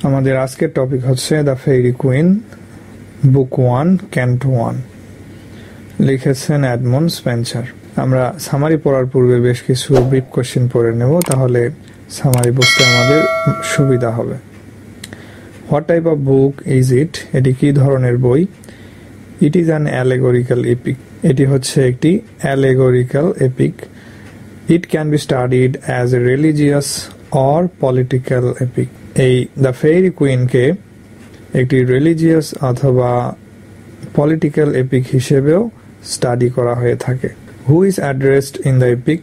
আমাদের আজকের টপিক হচ্ছে the faerie queen, book 1, canto 1। লিখেছেন এডমন্ড স্পেন্সার। আমরা সামারি পড়ার পূর্বে বেশ কিছু ব্রিফ কোশ্চেন পড়ে নেব, তাহলে সামারি বুঝতে আমাদের সুবিধা হবে। What type of book is it? এটি কি ধরনের বই? It is an allegorical epic. এটি হচ্ছে একটি allegorical epic. It can be studied as a religious or political epic. এই দ্য ফেইরি কুইনকে একটি রিলিজিয়াস অথবা পলিটিক্যাল এপিক হিসেবেও স্টাডি করা হয়ে থাকে। Who is addressed in the epic?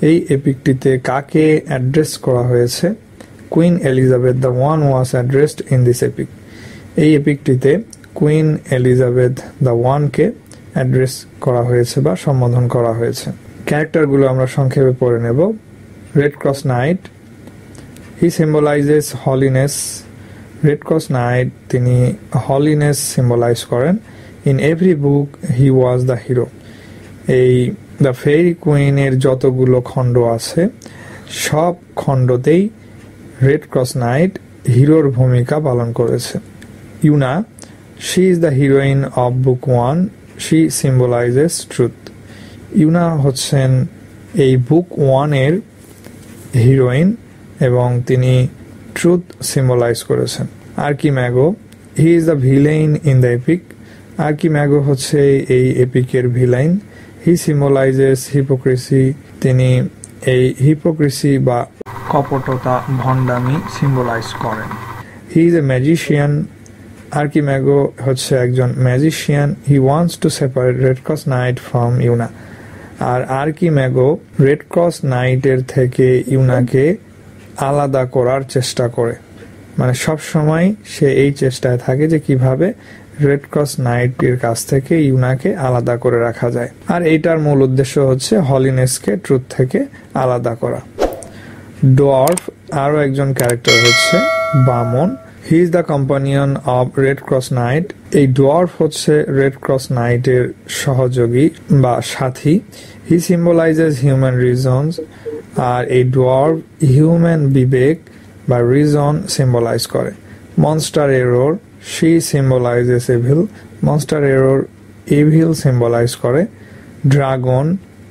এই এপিকটিতে কাকে অ্যাড্রেস করা হয়েছে? Queen Elizabeth the one was addressed in this epic. এই এপিকটিতে কুইন এলিজাবেথ দ্য ওয়ানকে অ্যাড্রেস করা হয়েছে বা সম্বোধন করা হয়েছে। ক্যারেক্টারগুলো আমরা সংক্ষেপে পড়ে নেব। Red cross knight, he symbolizes holiness. Red cross knight তিনি হলিনেস সিম্বলাইজ করেন। In every book he was the hero. এই দ্য ফেইরি কুইনের যতগুলো খণ্ড আছে সব খণ্ডতেই রেড ক্রস নাইট হিরোর ভূমিকা পালন করেছে। Una, she is the heroine of book 1, she symbolizes truth. Una হচ্ছেন এই বুক 1-এর হিরোইন এবং তিনি ট্রুথ সিম্বলাইজ করেছেন। Archimago, he is the villain in the epic. Archimago হচ্ছে এই এপিকের ভিলেইন। He symbolizes hypocrisy. তিনি এই হিপোক্রেসি বা কপটতা, ভণ্ডামি সিম্বলাইজ করেন। He is a magician. Archimago হচ্ছে একজন magician. He wants to separate red cross knight from Una. আর আর্কিম্যাগো রেড ক্রস নাইটের থেকে ইউনাকে আলাদা করার চেষ্টা করে, মানে সব সময় সে এই চেষ্টায় থাকে যে কিভাবে রেড ক্রস নাইটের কাছ থেকে ইউনাকে আলাদা করে রাখা যায়। আর এইটার মূল উদ্দেশ্য হচ্ছে হলিনেসকে ট্রুথ থেকে আলাদা করা। ডোয়ার্ফ আরো একজন ক্যারেক্টার হচ্ছে বামন। He is the companion of red cross knight. এই ডোয়ার্ফ হচ্ছে রেড ক্রস নাইটের সহযোগী বা সাথী। He symbolizes human reasons. আর এই ডোয়ার্ফ হিউম্যান বিবেক বা রিজন সিম্বলাইজ করে। Monster error, she symbolizes evil. Monster error evil symbolize করে। ড্রাগন,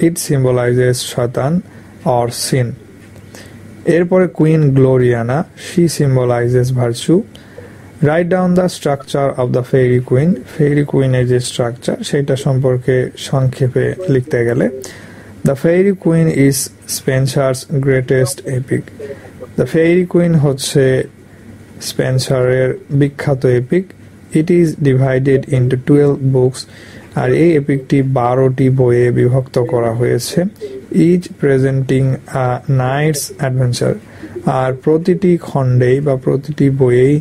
ইট সিম্বলাইজেস শয়তান অর সিন। এরপরে queen Gloriana, she symbolizes virtue. Write down the structure of the faerie queen. Faerie কুইনের যে structure সেটা সম্পর্কে সংক্ষেপে লিখতে গেলে, the faerie queen is Spenser's greatest epic. The faerie queen হচ্ছে স্পেন্সারের বিখ্যাত epic. It is divided into 12 books. আর এই এপিকটি 12টি বইয়ে বিভক্ত করা হয়েছে। Each presenting a knight's adventure. আর প্রতিটি খণ্ডেই বা প্রতিটি বইয়েই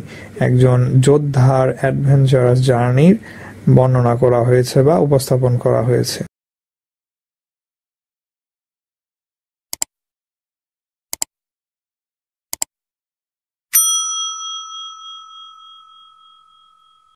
একজন যোদ্ধার অ্যাডভেঞ্চারাস জার্নির বর্ণনা করা হয়েছে বা উপস্থাপন করা হয়েছে।